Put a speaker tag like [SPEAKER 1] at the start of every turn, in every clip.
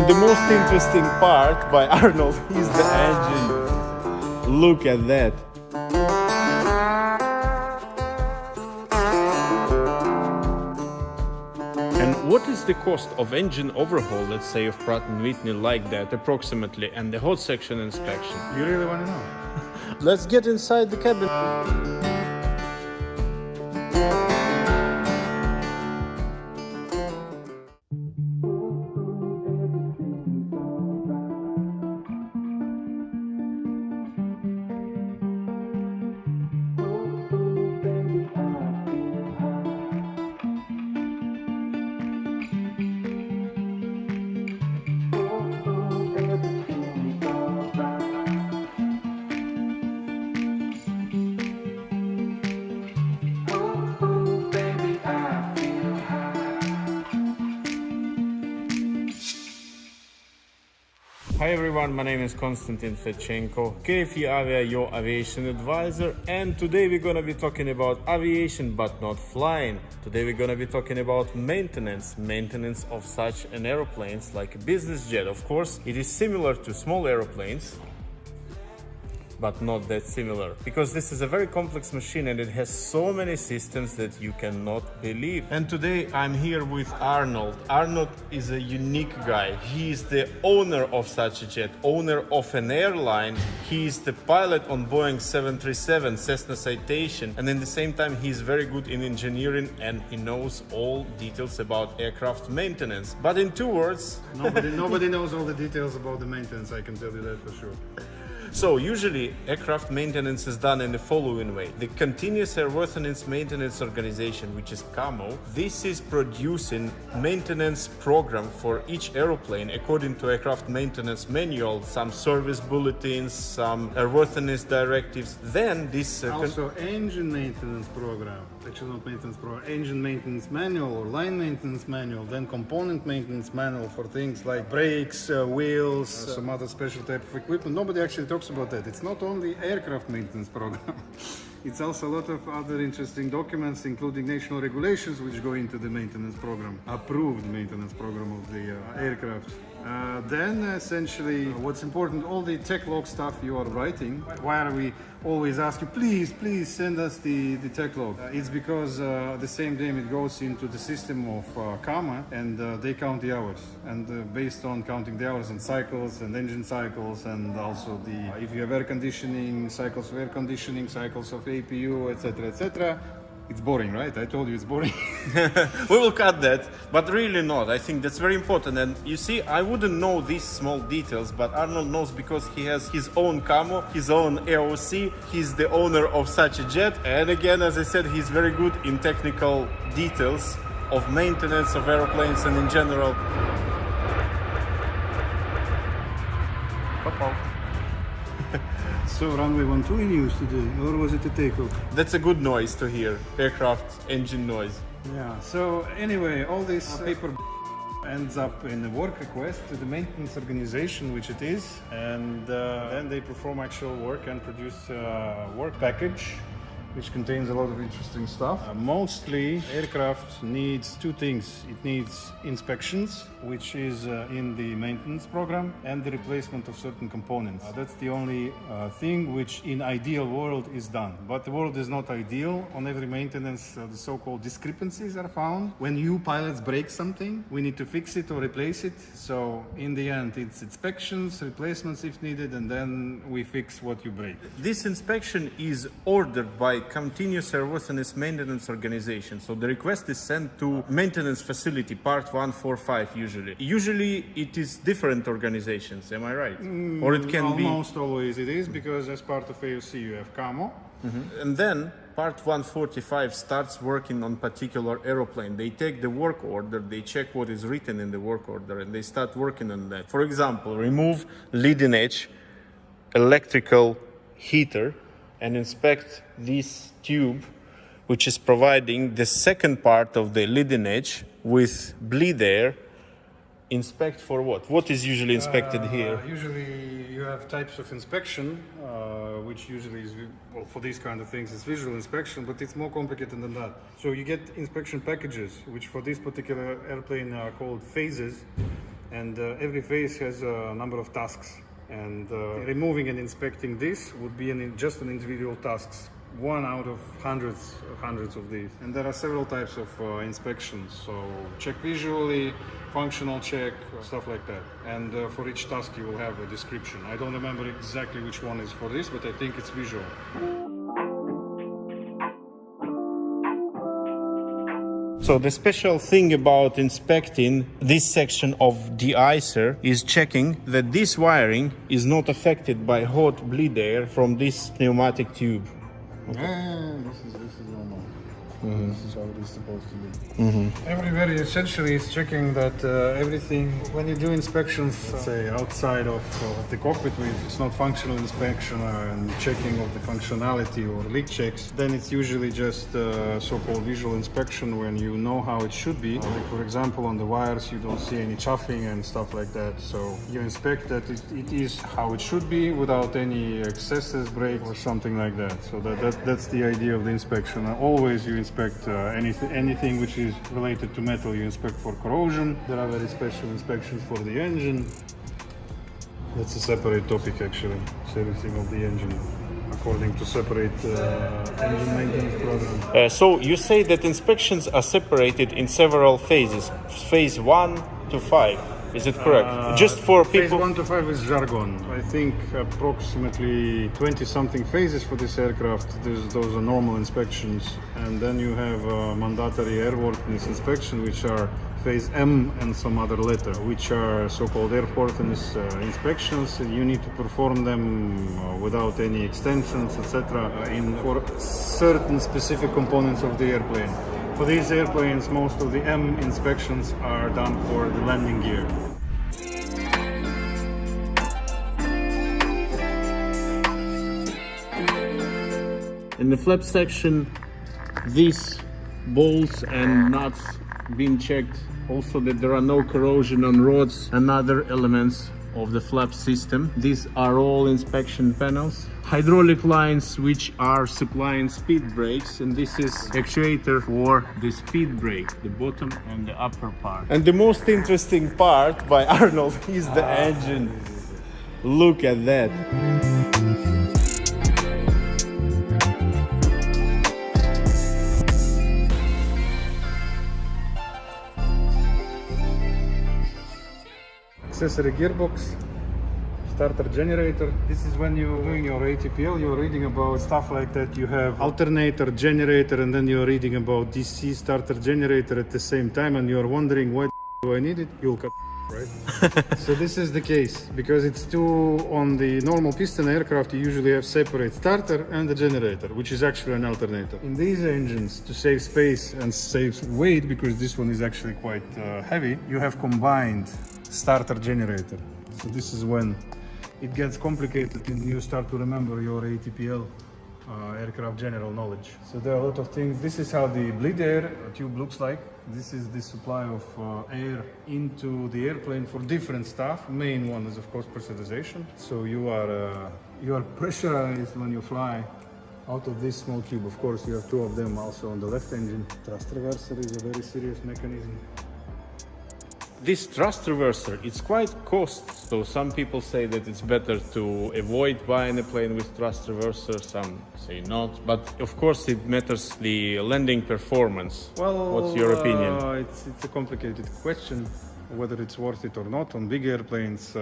[SPEAKER 1] And the most interesting part by Arnold is the engine. Look at that. And what is the cost of engine overhaul, let's say of Pratt & Whitney like that, approximately, and the hot section inspection?
[SPEAKER 2] You really want to know?
[SPEAKER 1] Let's get inside the cabin. Hi everyone, my name is Konstantin Fedchenko, KFEAvia, your aviation advisor, and today we're gonna be talking about aviation but not flying. Today we're gonna be talking about maintenance of such an aeroplanes like a business jet. Of course, it is similar to small airplanes, but not that similar, because this is a very complex machine and it has so many systems that you cannot believe. And today I'm here with Arnold. Arnold is a unique guy. He is the owner of such a jet, owner of an airline. He is the pilot on Boeing 737 Cessna Citation, and at the same time he is very good in engineering and he knows all details about aircraft maintenance. But in 2 words,
[SPEAKER 2] Nobody knows all the details about the maintenance, I can tell you that for sure.
[SPEAKER 1] So usually aircraft maintenance is done in the following way. The Continuous Airworthiness Maintenance Organization, which is CAMO, this is producing maintenance program for each airplane according to aircraft maintenance manual, some service bulletins, some airworthiness directives. Then this
[SPEAKER 2] Also engine maintenance program, actually not maintenance program, engine maintenance manual or line maintenance manual, then component maintenance manual for things like brakes, wheels, some other special type of equipment. Nobody actually talks about that. It's not only aircraft maintenance program. It's also a lot of other interesting documents, including national regulations, which go into the maintenance program, approved maintenance program of the aircraft. Then essentially what's important, all the tech log stuff you are writing. Why are we always ask you, please send us the tech log? It's because the same day it goes into the system of CAMA, and they count the hours, and based on counting the hours and cycles and engine cycles, and also the if you have air conditioning, cycles of air conditioning, cycles of APU, etc. It's boring, right? I told you it's boring.
[SPEAKER 1] We will cut that, but really not. I think that's very important. And you see, I wouldn't know these small details, but Arnold knows because he has his own camo, his own AOC. He's the owner of such a jet. And again, as I said, he's very good in technical details of maintenance of airplanes and in general.
[SPEAKER 2] So runway 12 in use today, or was it a takeoff?
[SPEAKER 1] That's a good noise to hear, aircraft engine noise.
[SPEAKER 2] Yeah, so anyway, all this paper ends up in a work request to the maintenance organization, which it is, and then they perform actual work and produce a work package which contains a lot of interesting stuff. Mostly aircraft needs 2 things. It needs inspections, which is in the maintenance program, and the replacement of certain components. That's the only thing which in ideal world is done. But the world is not ideal. On every maintenance, the so-called discrepancies are found. When you pilots break something, we need to fix it or replace it. So in the end, it's inspections, replacements if needed, and then we fix what you break.
[SPEAKER 1] This inspection is ordered by Continuous Airworthiness Maintenance Organization. So the request is sent to maintenance facility, part 145 usually. Usually it is different organizations, am I right? Or it can be...
[SPEAKER 2] Almost always it is, because as part of AOC you have CAMO.
[SPEAKER 1] And then part 145 starts working on particular aeroplane. They take the work order, they check what is written in the work order, and they start working on that. For example, remove leading edge electrical heater and inspect this tube, which is providing the second part of the leading edge with bleed air. Inspect for what? What is usually inspected here?
[SPEAKER 2] Usually you have types of inspection, which usually is, well, for these kind of things, it's visual inspection, but it's more complicated than that. So you get inspection packages, which for this particular airplane are called phases. And every phase has a number of tasks. And removing and inspecting this would be just an individual tasks. One out of hundreds of these. And there are several types of inspections. So check visually, functional check, stuff like that. And for each task you will have a description. I don't remember exactly which one is for this, but I think it's visual.
[SPEAKER 1] So the special thing about inspecting this section of de-icer is checking that this wiring is not affected by hot bleed air from this pneumatic tube.
[SPEAKER 2] Yeah, this is normal. This is how it is supposed to be. Everywhere essentially is checking that everything, when you do inspections, say outside of the cockpit, it's not functional inspection and checking of the functionality or leak checks, then it's usually just so-called visual inspection when you know how it should be. Like for example, on the wires you don't see any chuffing and stuff like that. So you inspect that it is how it should be without any excesses, break or something like that. So that's the idea of the inspection. Always you inspect anything which is related to metal. You inspect for corrosion. There are very special inspections for the engine. That's a separate topic actually. Servicing of the engine according to separate engine maintenance program.
[SPEAKER 1] So you say that inspections are separated in several phases, phase 1 to 5. Is it correct? Just for people.
[SPEAKER 2] Phase 1 to 5 is jargon. I think approximately 20-something phases for this aircraft. Those are normal inspections, and then you have mandatory airworthiness inspection, which are phase M and some other letter, which are so-called airworthiness inspections. You need to perform them without any extensions, etc., for certain specific components of the airplane. For these airplanes, most of the M inspections are done for the landing gear.
[SPEAKER 1] In the flap section, these bolts and nuts being checked, also that there are no corrosion on rods and other elements of the flap system. These are all inspection panels. Hydraulic lines which are supplying speed brakes, and this is actuator for the speed brake, the bottom and the upper part. And the most interesting part by Arnold is the engine. Look at that.
[SPEAKER 2] Accessory gearbox, starter generator. This is when you're doing your ATPL, you're reading about stuff like that. You have alternator, generator, and then you're reading about DC starter generator at the same time, and you're wondering why do I need it? You'll cut, right? So this is the case, because it's on the normal piston aircraft you usually have separate starter and the generator, which is actually an alternator. In these engines, to save space and save weight, because this one is actually quite heavy, you have combined starter generator. So this is when it gets complicated and you start to remember your ATPL aircraft general knowledge. So there are a lot of things. This is how the bleed air tube looks like. This is the supply of air into the airplane for different stuff. Main one is of course pressurization. So you are pressurized when you fly out of this small tube. Of course you have two of them also on the left engine. Thrust reverser is a very serious mechanism.
[SPEAKER 1] This thrust reverser, it's quite costly, so some people say that it's better to avoid buying a plane with thrust reverser, some say not, but of course it matters the landing performance.
[SPEAKER 2] Well,
[SPEAKER 1] what's your opinion?
[SPEAKER 2] It's a complicated question whether it's worth it or not. On big airplanes,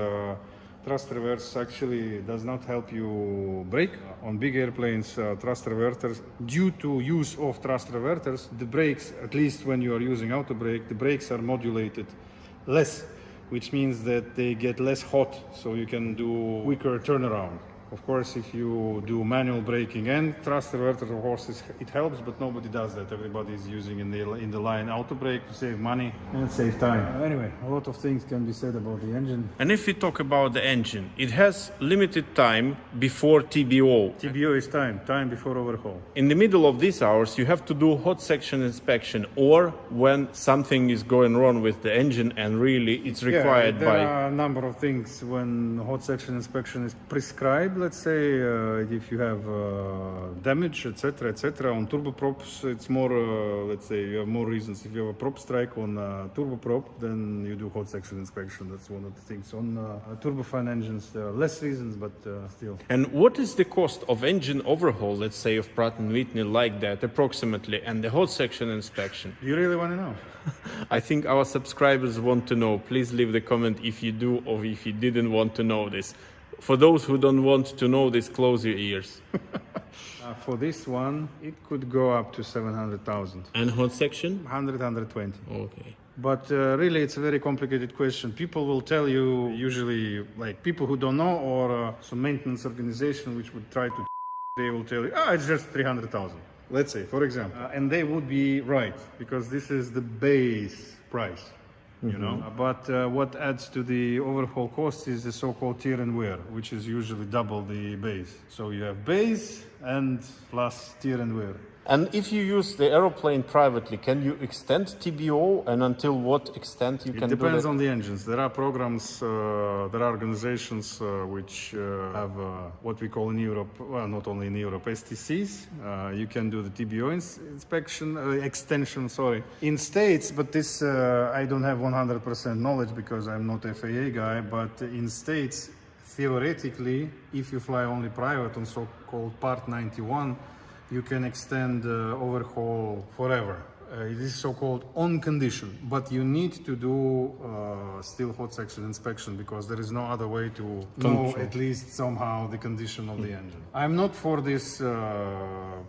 [SPEAKER 2] thrust reverse actually does not help you brake. On big airplanes, thrust reverters, due to use of thrust reverters, the brakes, at least when you are using auto brake, the brakes are modulated less, which means that they get less hot, so you can do quicker turnaround. Of course, if you do manual braking and thrust reverter, of course, it helps, but nobody does that. Everybody is using in the line auto brake to save money and save time. Anyway, a lot of things can be said about the engine.
[SPEAKER 1] And if we talk about the engine, it has limited time before TBO.
[SPEAKER 2] TBO is time before overhaul.
[SPEAKER 1] In the middle of these hours, you have to do hot section inspection, or when something is going wrong with the engine and really it's required
[SPEAKER 2] there are a number of things when hot section inspection is prescribed, let's say if you have damage, etc., on turboprops, it's more, let's say, you have more reasons. If you have a prop strike on turboprop, then you do hot section inspection. That's one of the things. On turbofan engines, there are less reasons, but still.
[SPEAKER 1] And what is the cost of engine overhaul, let's say, of Pratt & Whitney like that, approximately, and the hot section inspection?
[SPEAKER 2] You really want to know?
[SPEAKER 1] I think our subscribers want to know. Please leave the comment if you do or if you didn't want to know this. For those who don't want to know this, close your ears.
[SPEAKER 2] For this one, it could go up to 700,000.
[SPEAKER 1] And hot section?
[SPEAKER 2] 100, 120.
[SPEAKER 1] Okay.
[SPEAKER 2] But really, it's a very complicated question. People will tell you, usually, like people who don't know, or some maintenance organization which would try to, they will tell you, it's just 300,000. Let's say, for example. And they would be right, because this is the base price. You know, but what adds to the overhaul cost is the so-called tear and wear, which is usually double the base. So you have base and plus tear and wear.
[SPEAKER 1] And if you use the aeroplane privately, can you extend TBO, and until what extent you can do that?
[SPEAKER 2] It depends on the engines. There are programs, there are organizations which have what we call in Europe, well, not only in Europe, STCs. You can do the TBO inspection, extension, sorry. In States, but this I don't have 100% knowledge because I'm not a FAA guy, but in States, theoretically, if you fly only private on so-called Part 91, you can extend overhaul forever. It is so-called on condition, but you need to do still hot section inspection because there is no other way to know at least somehow the condition of the engine. I'm not for this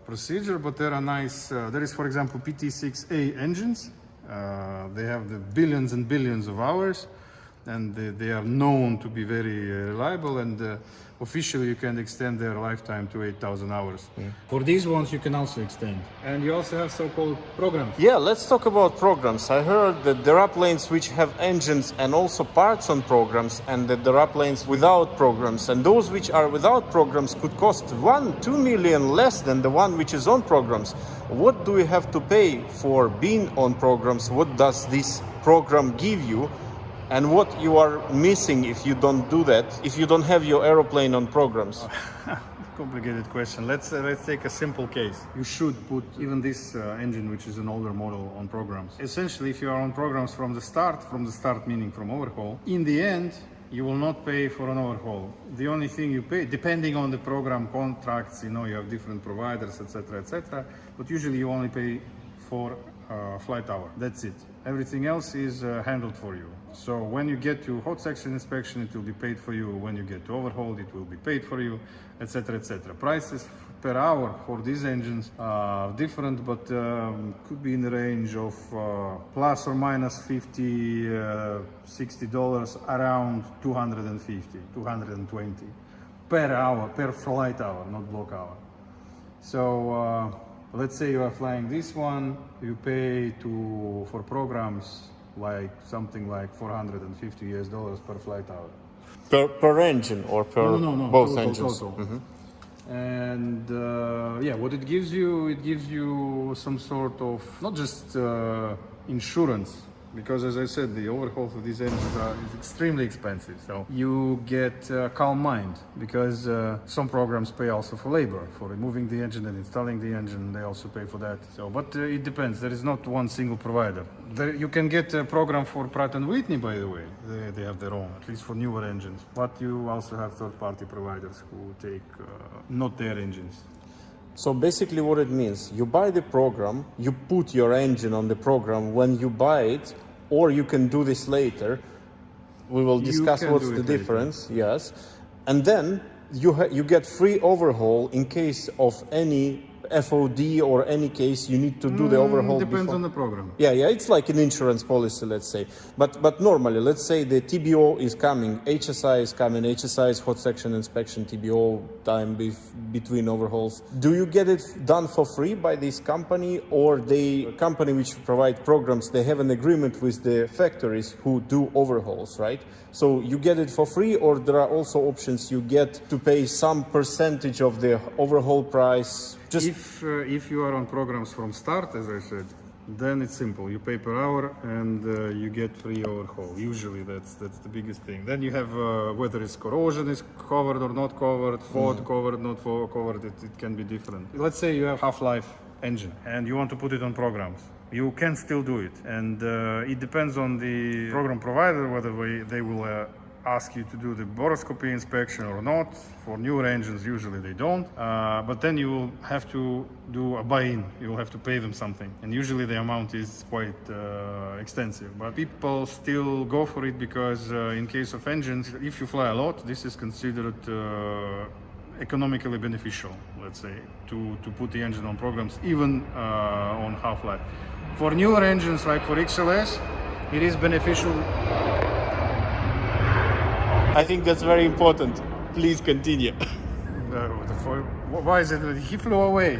[SPEAKER 2] procedure, but there are nice, there is for example PT6A engines. They have the billions and billions of hours, and they are known to be very reliable, and officially you can extend their lifetime to 8,000 hours. For these ones you can also extend. And you also have so-called programs.
[SPEAKER 1] Yeah, let's talk about programs. I heard that there are planes which have engines and also parts on programs, and that there are planes without programs, and those which are without programs could cost 1-2 million less than the one which is on programs. What do we have to pay for being on programs? What does this program give you? And what you are missing if you don't do that, if you don't have your aeroplane on programs?
[SPEAKER 2] Complicated question. Let's take a simple case. You should put even this engine, which is an older model, on programs. Essentially, if you are on programs from the start meaning from overhaul, in the end, you will not pay for an overhaul. The only thing you pay, depending on the program contracts, you know, you have different providers, etc., but usually you only pay for flight hour. That's it. Everything else is handled for you. So when you get to hot section inspection, it will be paid for you. When you get to overhaul, it will be paid for you, etc., etc. Prices per hour for these engines are different, but could be in the range of plus or minus $50, $60, around 250, 220 per hour, per flight hour, not block hour. So let's say you are flying this one, you pay for programs like something like $450 per flight hour.
[SPEAKER 1] Per engine or per both
[SPEAKER 2] total,
[SPEAKER 1] engines?
[SPEAKER 2] Total. And yeah, what it gives you some sort of, not just insurance, because as I said, the overhaul for these engines is extremely expensive. So you get calm mind, because some programs pay also for labor, for removing the engine and installing the engine. They also pay for that. So, but it depends. There is not one single provider. You can get a program for Pratt & Whitney, by the way. They have their own, at least for newer engines. But you also have third-party providers who take not their engines.
[SPEAKER 1] So basically what it means, you buy the program, you put your engine on the program when you buy it, or you can do this later. We will discuss what's the difference, yes. And then you get free overhaul in case of any FOD or any case you need to do the overhaul.
[SPEAKER 2] Depends on the program.
[SPEAKER 1] Yeah, it's like an insurance policy, let's say. But normally, let's say the TBO is coming, HSI is coming, HSI is hot section inspection, TBO time between overhauls. Do you get it done for free by this company, or the company which provide programs, they have an agreement with the factories who do overhauls, right? So you get it for free, or there are also options you get to pay some percentage of the overhaul price?
[SPEAKER 2] If you are on programs from start, as I said, then it's simple. You pay per hour and you get free overhaul. Usually that's the biggest thing. Then you have whether it's corrosion is covered or not covered, fault covered, not covered, it can be different. Let's say you have half-life engine and you want to put it on programs. You can still do it, and it depends on the program provider whether they will ask you to do the boroscopy inspection or not. For newer engines, usually they don't. But then you will have to do a buy-in. You will have to pay them something, and usually the amount is quite extensive. But people still go for it because in case of engines, if you fly a lot, this is considered economically beneficial, let's say, to put the engine on programs, even on half-life. For newer engines like for XLS, it is beneficial.
[SPEAKER 1] I think that's very important. Please continue.
[SPEAKER 2] Why is it that he flew away?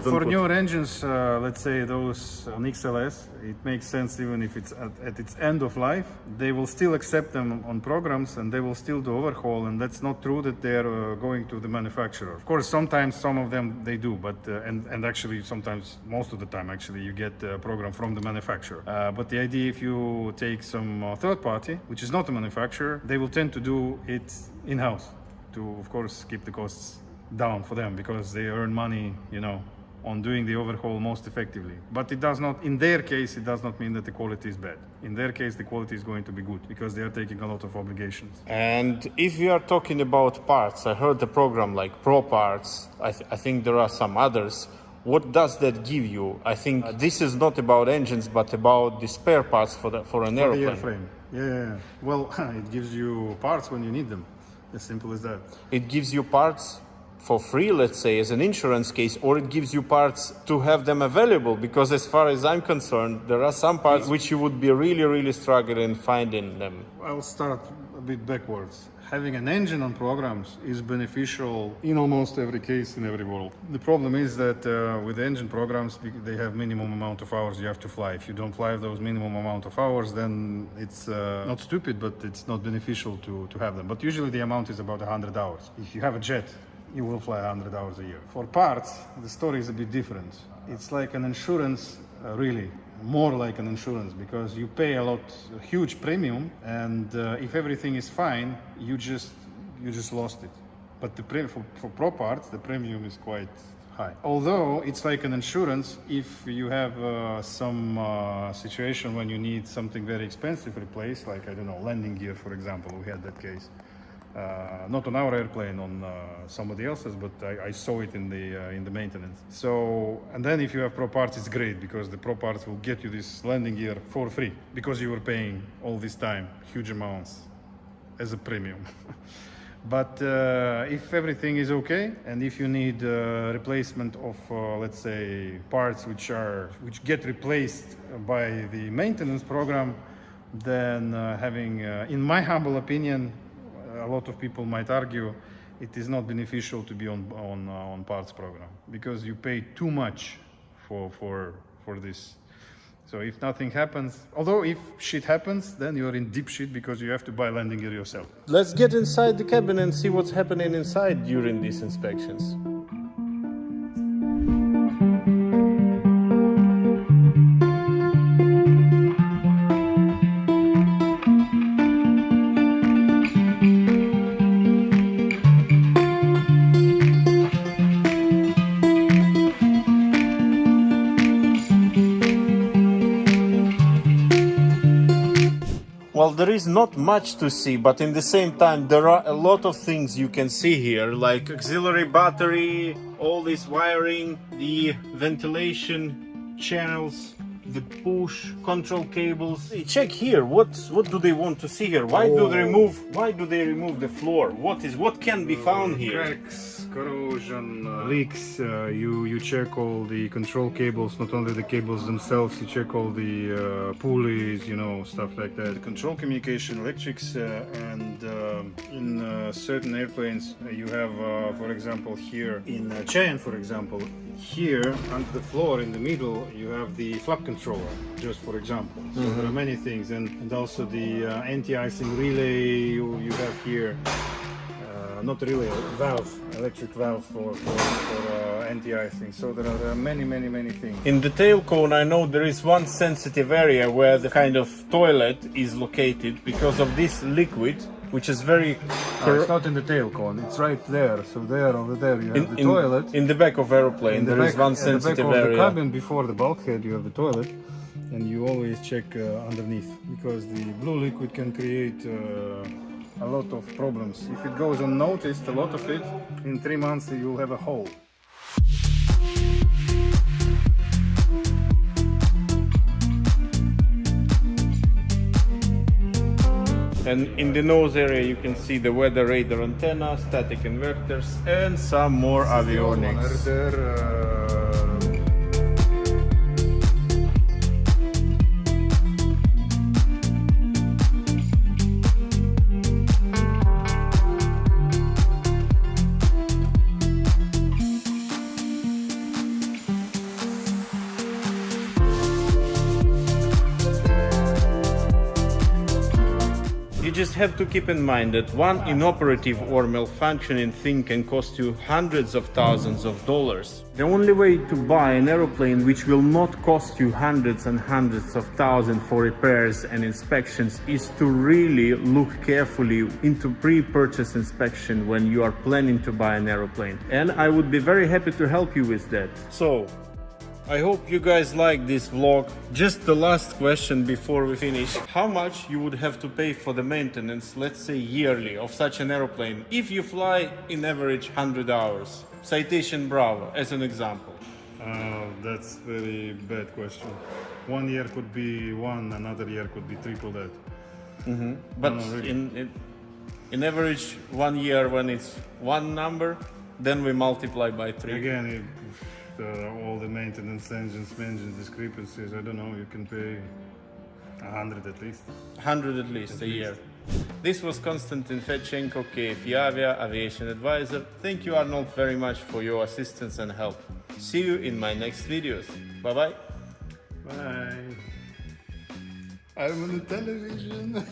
[SPEAKER 2] For newer engines, let's say those on XLS, it makes sense even if it's at its end of life. They will still accept them on programs and they will still do overhaul, and that's not true that they're going to the manufacturer. Of course, sometimes some of them they do, but and actually sometimes, most of the time actually, you get a program from the manufacturer. But the idea, if you take some third party, which is not a manufacturer, they will tend to do it in-house to, of course, keep the costs down for them, because they earn money, you know, on doing the overhaul most effectively. But it does not, in their case, it does not mean that the quality is bad. In their case, the quality is going to be good because they are taking a lot of obligations.
[SPEAKER 1] And if we are talking about parts, I heard the program like Pro Parts. I think there are some others. What does that give you? I think this is not about engines, but about the spare parts for an airplane.
[SPEAKER 2] The airframe. Yeah. Well, it gives you parts when you need them. As simple as that.
[SPEAKER 1] It gives you parts for free, let's say, as an insurance case, or it gives you parts to have them available, because as far as I'm concerned, there are some parts which you would be really struggling finding them.
[SPEAKER 2] I'll start a bit backwards. Having an engine on programs is beneficial in almost every case in every world. The problem is that with engine programs, they have minimum amount of hours you have to fly. If you don't fly those minimum amount of hours, then it's not stupid, but it's not beneficial to have them. But usually the amount is about 100 hours. If you have a jet, you will fly 100 hours a year. For parts, the story is a bit different. It's like an insurance, really. More like an insurance, because you pay a huge premium, and if everything is fine, you just lost it. But for Pro Parts, the premium is quite high. Although it's like an insurance, if you have some situation when you need something very expensive replaced, like, I don't know, landing gear, for example. We had that case. Not on our airplane, on somebody else's, but I saw it in the maintenance. So, and then if you have Pro Parts, it's great, because the Pro Parts will get you this landing gear for free, because you were paying all this time huge amounts as a premium. But if everything is okay, and if you need replacement of, let's say, parts which get replaced by the maintenance program, then having, in my humble opinion, a lot of people might argue it is not beneficial to be on parts program, because you pay too much for this. So if nothing happens, although if shit happens, then you're in deep shit, because you have to buy landing gear yourself.
[SPEAKER 1] Let's get inside the cabin and see what's happening inside during these inspections. Well, there is not much to see, but in the same time, there are a lot of things you can see here, like auxiliary battery, all this wiring, the ventilation channels, the push control cables. Hey, check here. What do they want to see here? Why do they remove the floor? What can be found here?
[SPEAKER 2] Cracks, corrosion, leaks. You check all the control cables, not only the cables themselves. You check all the pulleys, you know, stuff like that. The control communication, electrics, and in certain airplanes, you have, for example, here in Cheyenne, for example, here under the floor in the middle, you have the flap controller, just for example. So there are many things, and also the anti-icing relay you have here. not really a valve, electric valve for anti-icing. So there are many things.
[SPEAKER 1] In the tail cone, I know there is one sensitive area where the kind of toilet is located because of this liquid, which is very...
[SPEAKER 2] It's not in the tail cone, it's right there. So there, over there, you have the toilet.
[SPEAKER 1] In the back of aeroplane, there is one sensitive
[SPEAKER 2] area. In the back of the
[SPEAKER 1] area.
[SPEAKER 2] cabin, before the bulkhead, you have the toilet. And you always check underneath, because the blue liquid can create a lot of problems. If it goes unnoticed, a lot of it, in 3 months you'll have a hole.
[SPEAKER 1] And in the nose area you can see the weather radar antenna, static inverters, and some more avionics. You just have to keep in mind that one inoperative or malfunctioning thing can cost you hundreds of thousands of dollars. The only way to buy an aeroplane which will not cost you hundreds and hundreds of thousands for repairs and inspections is to really look carefully into pre-purchase inspection when you are planning to buy an aeroplane. And I would be very happy to help you with that. So, I hope you guys like this vlog. Just the last question before we finish. How much you would have to pay for the maintenance, let's say yearly, of such an aeroplane if you fly in average 100 hours? Citation Bravo as an example.
[SPEAKER 2] That's very bad question. 1 year could be one, another year could be triple that.
[SPEAKER 1] But
[SPEAKER 2] No, really.
[SPEAKER 1] in average 1 year, when it's one number, then we multiply by 3.
[SPEAKER 2] Again, all the maintenance engine discrepancies, I don't know, you can pay 100 at least.
[SPEAKER 1] 100 at least a year. This was Konstantin Fedchenko, KFEAvia Aviation Advisor. Thank you, Arnold, very much for your assistance and help. See you in my next videos. Bye bye.
[SPEAKER 2] Bye. I'm on the television.